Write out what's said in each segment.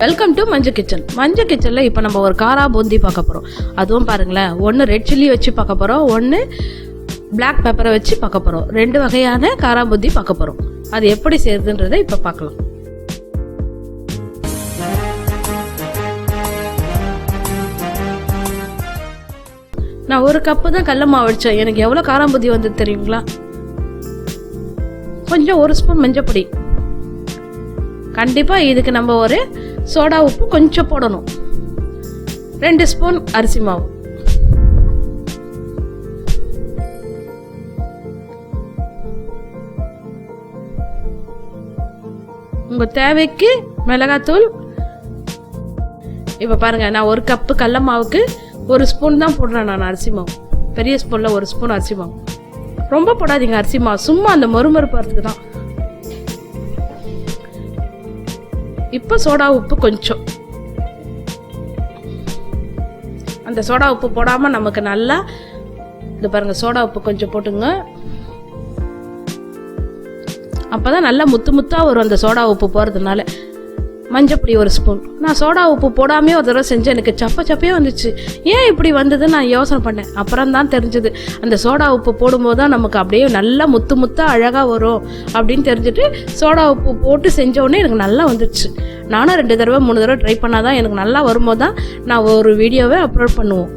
Welcome to Manju kitchen. Manju கிச்சனில் இப்போ நம்ம ஒரு காரா பூந்தி பார்க்க போகிறோம். அதுவும் பாருங்களேன், ஒன்று ரெட் சில்லி வச்சு பார்க்க போகிறோம், ஒன்று பிளாக் பெப்பரை வச்சு பார்க்க போகிறோம். 2 வகையான காரா பூந்தி பார்க்க போகிறோம். அது எப்படி செய்யுதுன்றதை இப்போ பார்க்கலாம். நான் 1 கப்பு தான் கடல மாவு அடித்தேன். எனக்கு எவ்வளோ காரா பூந்தி வந்து தெரியுங்களா? கொஞ்சம் 1 ஸ்பூன் மஞ்சப்பொடி. கண்டிப்பாக இதுக்கு நம்ம ஒரு சோடா உப்பு கொஞ்சம் போடணும். 2 ஸ்பூன் அரிசி மாவு, உங்க தேவைக்கு மிளகாத்தூள். இப்போ பாருங்க, நான் 1 கப்பு கடல மாவுக்கு 1 ஸ்பூன் தான் போடுறேன் நான் அரிசி மாவு. பெரிய ஸ்பூன்ல 1 ஸ்பூன் அரிசி மாவு. ரொம்ப போடாதீங்க அரிசி மாவு, சும்மா அந்த மொறுமொறுப்பறதுக்கு தான். இப்போ சோடா உப்பு கொஞ்சம். அந்த சோடா உப்பு போடாம நமக்கு நல்லா இது பாருங்க, சோடா உப்பு கொஞ்சம் போட்டுங்க. அப்பதான் நல்லா முத்து முத்தா வரும் அந்த சோடா உப்பு போறதுனால. மஞ்சப்பொடி 1 ஸ்பூன். நான் சோடா உப்பு போடாமே ஒரு தடவை செஞ்சேன், எனக்கு சப்பையே வந்துச்சு. ஏன் இப்படி வந்ததுன்னு நான் யோசனை பண்ணேன். அப்புறம் தான் தெரிஞ்சது, அந்த சோடா உப்பு போடும்போது தான் நமக்கு அப்படியே நல்லா முத்து முத்தா அழகா வரும் அப்படின்னு தெரிஞ்சுட்டு சோடா உப்பு போட்டு செஞ்ச உடனே எனக்கு நல்லா வந்துடுச்சு. நானும் 2 தடவை 3 தடவை ட்ரை பண்ணாதான் எனக்கு நல்லா வரும்போது தான் நான் ஒரு வீடியோவை அப்லோட் பண்ணுவோம்.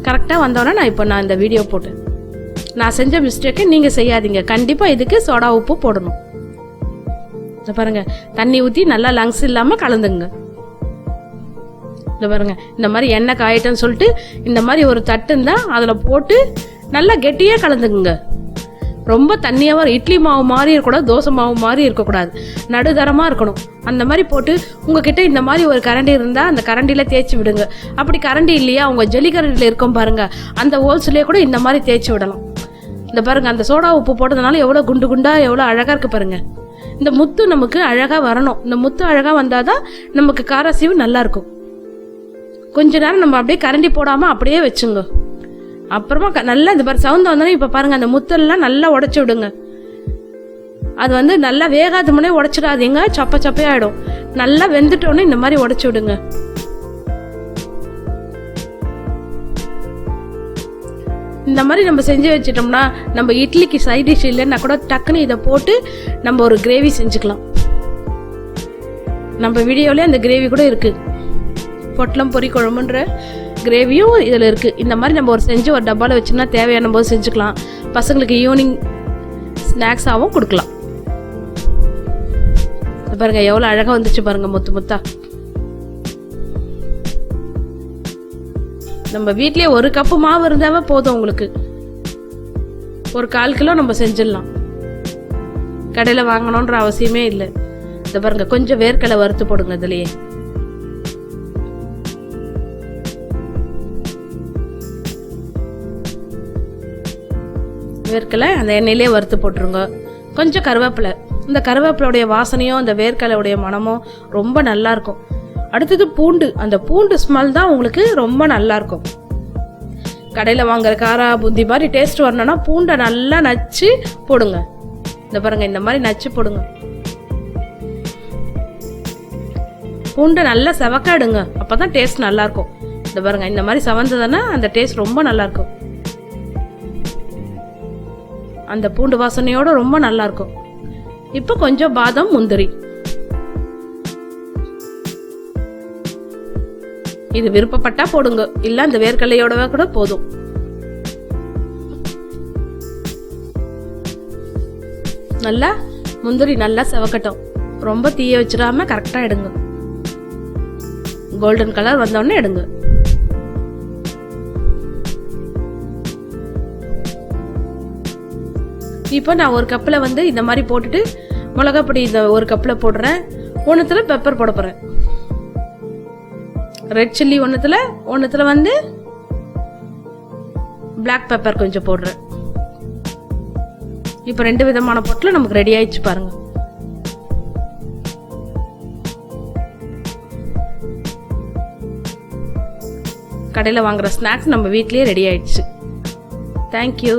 கரெக்டாக வந்தோடனே நான் இந்த வீடியோ போட்டேன். நான் செஞ்ச மிஸ்டேக்கை நீங்கள் செய்யாதீங்க. கண்டிப்பாக இதுக்கு சோடா உப்பு போடணும். இதை பாருங்க, தண்ணி ஊற்றி நல்லா லங்ஸ் இல்லாமல் கலந்துங்க. இதை பாருங்க, இந்த மாதிரி எண்ணெய் காயிட்டன்னு சொல்லிட்டு இந்த மாதிரி ஒரு தட்டு இருந்தால் அதில் போட்டு நல்லா கெட்டியாக கலந்துக்குங்க. ரொம்ப தண்ணியாக இட்லி மாவு மாதிரி இருக்கக்கூடாது, தோசை மாவு மாதிரி இருக்கக்கூடாது, நடுதரமாக இருக்கணும். அந்த மாதிரி போட்டு உங்ககிட்ட இந்த மாதிரி ஒரு கரண்டி இருந்தால் அந்த கரண்டியில் தேய்ச்சி விடுங்க. அப்படி கரண்டி இல்லையா, உங்கள் ஜெலி கரண்டியில் இருக்கும் பாருங்க, அந்த ஹோல்ஸ்லேயே கூட இந்த மாதிரி தேய்ச்சி விடலாம். இந்த பாருங்க, அந்த சோடா உப்பு போட்டதுனால எவ்வளோ குண்டு குண்டா எவ்வளோ அழகாக இருக்கு பாருங்க. இந்த முத்து நமக்கு அழகாக வரணும். இந்த முத்து அழகாக வந்தால் தான் நமக்கு காரசீவு நல்லா இருக்கும். கொஞ்ச நேரம் நம்ம அப்படியே கரண்டி போடாமல் அப்படியே வச்சுங்க. அப்புறமா நல்லா இந்த மாதிரி சவுண்ட் வந்தோடனே இப்போ பாருங்க, அந்த முத்தெல்லாம் நல்லா உடச்சி விடுங்க. அது நல்லா வேகாத முன்னே உடச்சிடாதீங்க, சப்பையாயிடும். நல்லா வெந்துட்டோன்னே இந்த மாதிரி உடச்சி விடுங்க. இந்த மாதிரி நம்ம செஞ்சு வச்சிட்டோம்னா நம்ம இட்லிக்கு சைட் டிஷ் இல்லைன்னா கூட டக்குன்னு இதை போட்டு நம்ம ஒரு கிரேவி செஞ்சுக்கலாம். நம்ம வீடியோவிலே அந்த கிரேவி கூட இருக்கு, பொட்டலம் பொரி குழம்புன்ற கிரேவியும் இதில் இருக்கு. இந்த மாதிரி நம்ம செஞ்சு ஒரு டப்பாவில் வச்சோம்னா தேவையான போது செஞ்சுக்கலாம். பசங்களுக்கு ஈவினிங் ஸ்நாக்ஸாகவும் கொடுக்கலாம். பாருங்க எவ்வளோ அழகாக வந்துச்சு பாருங்க, முத்து முத்தா. நம்ம வீட்லயே 1 கப்பு மாவு இருந்தாவே போதும். உங்களுக்கு ஒரு 1/4 கிலோ நம்ம செஞ்சிடலாம். கடையில் வாங்கணுன்ற அவசியமே இல்லை. இதை பாருங்க, கொஞ்சம் வேர்க்கடலை வறுத்து போடுங்க. இதுலயே வேர்க்கடலை அந்த எண்ணெயிலே வறுத்து போட்டுருங்க. கொஞ்சம் கருவேப்பிலை. இந்த கருவேப்பிலையுடைய வாசனையும் அந்த வேர்க்கடலையுடைய மனமும் ரொம்ப நல்லா இருக்கும். அடுத்தது பூண்டு. அந்த பூண்டு ஸ்மெல் தான் உங்களுக்கு ரொம்ப நல்லா இருக்கும். கடையில் வாங்குற காரா பூந்தி மாதிரி டேஸ்ட் வரணும்னா பூண்டை நல்லா நச்சு போடுங்க. இந்த பாருங்க, இந்த மாதிரி நச்சு போடுங்க. பூண்டை நல்லா செவக்காடுங்க, அப்பதான் டேஸ்ட் நல்லா இருக்கும். இந்த பாருங்க, இந்த மாதிரி செவந்ததுன்னா அந்த டேஸ்ட் ரொம்ப நல்லா இருக்கும். அந்த பூண்டு வாசனையோட ரொம்ப நல்லா இருக்கும். இப்போ கொஞ்சம் பாதாம் முந்திரி, இது விருப்பப்பட்டா போடுங்க, இல்ல அந்த வேர்க்கடலையோடவே கூட போதும். நல்லா முந்திரி நல்லா செவக்கட்டும். ரொம்ப தீய வச்சிடாம கரெக்டா எடுங்க. கோல்டன் கலர் வந்தோடனே எடுங்க. இப்போ நான் 1 கப்பில் இந்த மாதிரி போட்டுட்டு மிளகாப்பொடி இந்த 1 கப்பில் போடுறேன். 1த்துல பெப்பர் போட போறேன். ரெட் சில்லி 1த்துல பிளாக் பெப்பர் கொஞ்சம் போடுறேன். இப்போ 2 விதமான பொட்டலம் நமக்கு ரெடி ஆயிடுச்சு பாருங்க. கடையில் வாங்குற ஸ்நாக்ஸ் நம்ம வீட்லயே ரெடி ஆயிடுச்சு. தேங்க்யூ.